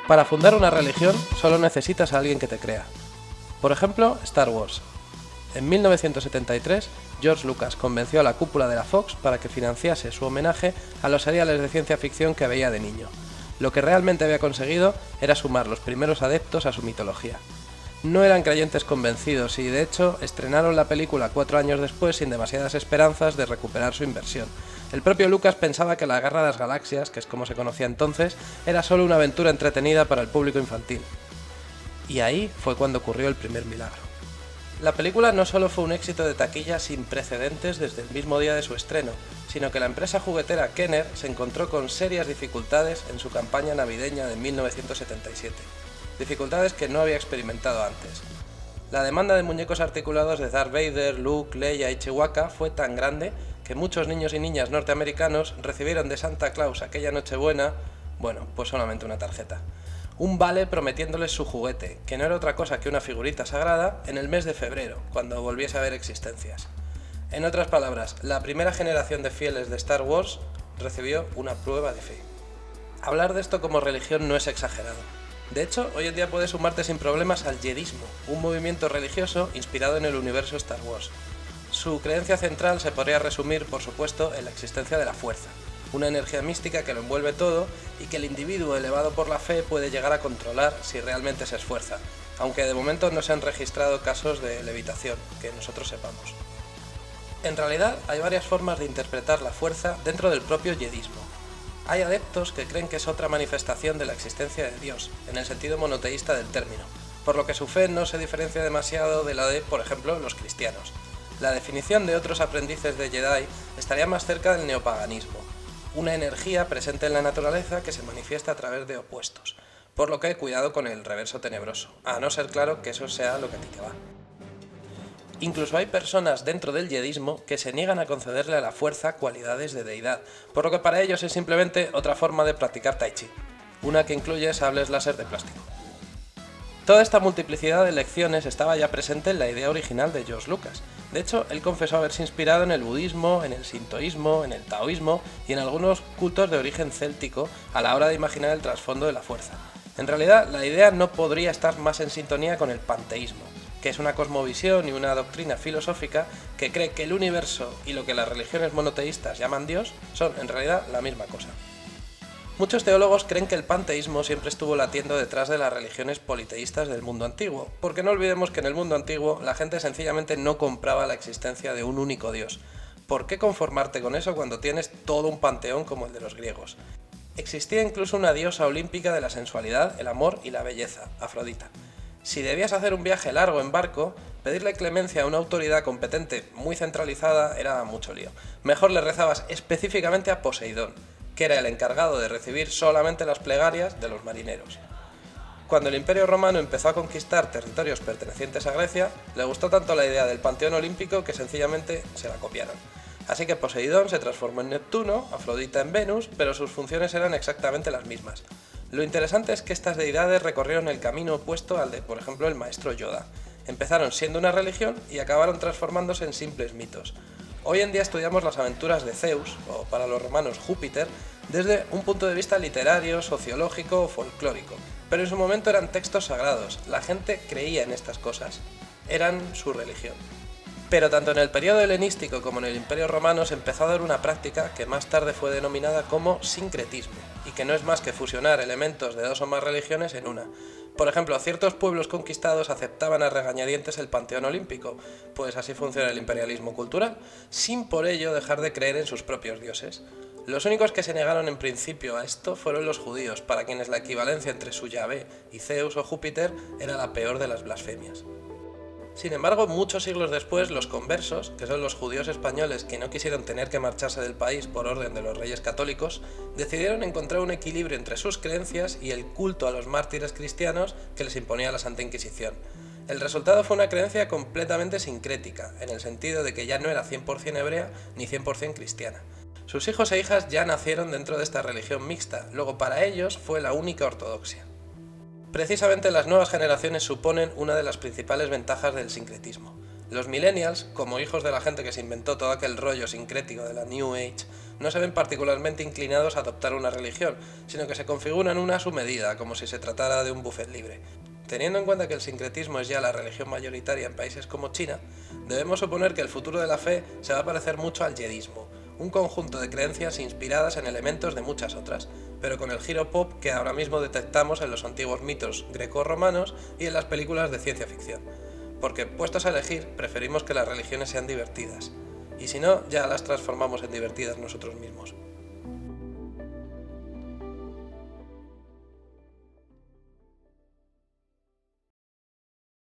Para fundar una religión solo necesitas a alguien que te crea. Por ejemplo, Star Wars. En 1973, George Lucas convenció a la cúpula de la Fox para que financiase su homenaje a los seriales de ciencia ficción que veía de niño. Lo que realmente había conseguido era sumar los primeros adeptos a su mitología. No eran creyentes convencidos y, de hecho, estrenaron la película 4 años después sin demasiadas esperanzas de recuperar su inversión. El propio Lucas pensaba que la Guerra de las Galaxias, que es como se conocía entonces, era solo una aventura entretenida para el público infantil. Y ahí fue cuando ocurrió el primer milagro. La película no solo fue un éxito de taquilla sin precedentes desde el mismo día de su estreno, sino que la empresa juguetera Kenner se encontró con serias dificultades en su campaña navideña de 1977. Dificultades que no había experimentado antes. La demanda de muñecos articulados de Darth Vader, Luke, Leia y Chewbacca fue tan grande que muchos niños y niñas norteamericanos recibieron de Santa Claus aquella Nochebuena, pues solamente una tarjeta. Un vale prometiéndoles su juguete, que no era otra cosa que una figurita sagrada, en el mes de febrero, cuando volviese a haber existencias. En otras palabras, la primera generación de fieles de Star Wars recibió una prueba de fe. Hablar de esto como religión no es exagerado. De hecho, hoy en día puedes sumarte sin problemas al Jedismo, un movimiento religioso inspirado en el universo Star Wars. Su creencia central se podría resumir, por supuesto, en la existencia de la fuerza, una energía mística que lo envuelve todo y que el individuo elevado por la fe puede llegar a controlar si realmente se esfuerza, aunque de momento no se han registrado casos de levitación, que nosotros sepamos. En realidad, hay varias formas de interpretar la fuerza dentro del propio Jedismo. Hay adeptos que creen que es otra manifestación de la existencia de Dios, en el sentido monoteísta del término, por lo que su fe no se diferencia demasiado de la de, por ejemplo, los cristianos. La definición de otros aprendices de Jedi estaría más cerca del neopaganismo, una energía presente en la naturaleza que se manifiesta a través de opuestos, por lo que cuidado con el reverso tenebroso, a no ser claro que eso sea lo que a ti te va. Incluso hay personas dentro del jedismo que se niegan a concederle a la fuerza cualidades de deidad, por lo que para ellos es simplemente otra forma de practicar tai chi, una que incluye sables láser de plástico. Toda esta multiplicidad de lecciones estaba ya presente en la idea original de George Lucas. De hecho, él confesó haberse inspirado en el budismo, en el sintoísmo, en el taoísmo y en algunos cultos de origen céltico a la hora de imaginar el trasfondo de la fuerza. En realidad, la idea no podría estar más en sintonía con el panteísmo, que es una cosmovisión y una doctrina filosófica que cree que el universo y lo que las religiones monoteístas llaman Dios son en realidad la misma cosa. Muchos teólogos creen que el panteísmo siempre estuvo latiendo detrás de las religiones politeístas del mundo antiguo, porque no olvidemos que en el mundo antiguo la gente sencillamente no compraba la existencia de un único Dios. ¿Por qué conformarte con eso cuando tienes todo un panteón como el de los griegos? Existía incluso una diosa olímpica de la sensualidad, el amor y la belleza, Afrodita. Si debías hacer un viaje largo en barco, pedirle clemencia a una autoridad competente muy centralizada era mucho lío. Mejor le rezabas específicamente a Poseidón, que era el encargado de recibir solamente las plegarias de los marineros. Cuando el Imperio Romano empezó a conquistar territorios pertenecientes a Grecia, le gustó tanto la idea del panteón olímpico que sencillamente se la copiaron. Así que Poseidón se transformó en Neptuno, Afrodita en Venus, pero sus funciones eran exactamente las mismas. Lo interesante es que estas deidades recorrieron el camino opuesto al de, por ejemplo, el maestro Yoda. Empezaron siendo una religión y acabaron transformándose en simples mitos. Hoy en día estudiamos las aventuras de Zeus, o para los romanos Júpiter, desde un punto de vista literario, sociológico o folclórico, pero en su momento eran textos sagrados, la gente creía en estas cosas, eran su religión. Pero tanto en el periodo helenístico como en el Imperio Romano se empezó a dar una práctica que más tarde fue denominada como sincretismo, y que no es más que fusionar elementos de dos o más religiones en una. Por ejemplo, ciertos pueblos conquistados aceptaban a regañadientes el panteón olímpico, pues así funciona el imperialismo cultural, sin por ello dejar de creer en sus propios dioses. Los únicos que se negaron en principio a esto fueron los judíos, para quienes la equivalencia entre su Yahvé y Zeus o Júpiter era la peor de las blasfemias. Sin embargo, muchos siglos después, los conversos, que son los judíos españoles que no quisieron tener que marcharse del país por orden de los reyes católicos, decidieron encontrar un equilibrio entre sus creencias y el culto a los mártires cristianos que les imponía la Santa Inquisición. El resultado fue una creencia completamente sincrética, en el sentido de que ya no era 100% hebrea ni 100% cristiana. Sus hijos e hijas ya nacieron dentro de esta religión mixta, luego para ellos fue la única ortodoxia. Precisamente las nuevas generaciones suponen una de las principales ventajas del sincretismo. Los millennials, como hijos de la gente que se inventó todo aquel rollo sincrético de la New Age, no se ven particularmente inclinados a adoptar una religión, sino que se configuran una a su medida, como si se tratara de un buffet libre. Teniendo en cuenta que el sincretismo es ya la religión mayoritaria en países como China, debemos suponer que el futuro de la fe se va a parecer mucho al jedismo, un conjunto de creencias inspiradas en elementos de muchas otras, pero con el giro pop que ahora mismo detectamos en los antiguos mitos greco-romanos y en las películas de ciencia ficción. Porque, puestos a elegir, preferimos que las religiones sean divertidas, y si no, ya las transformamos en divertidas nosotros mismos.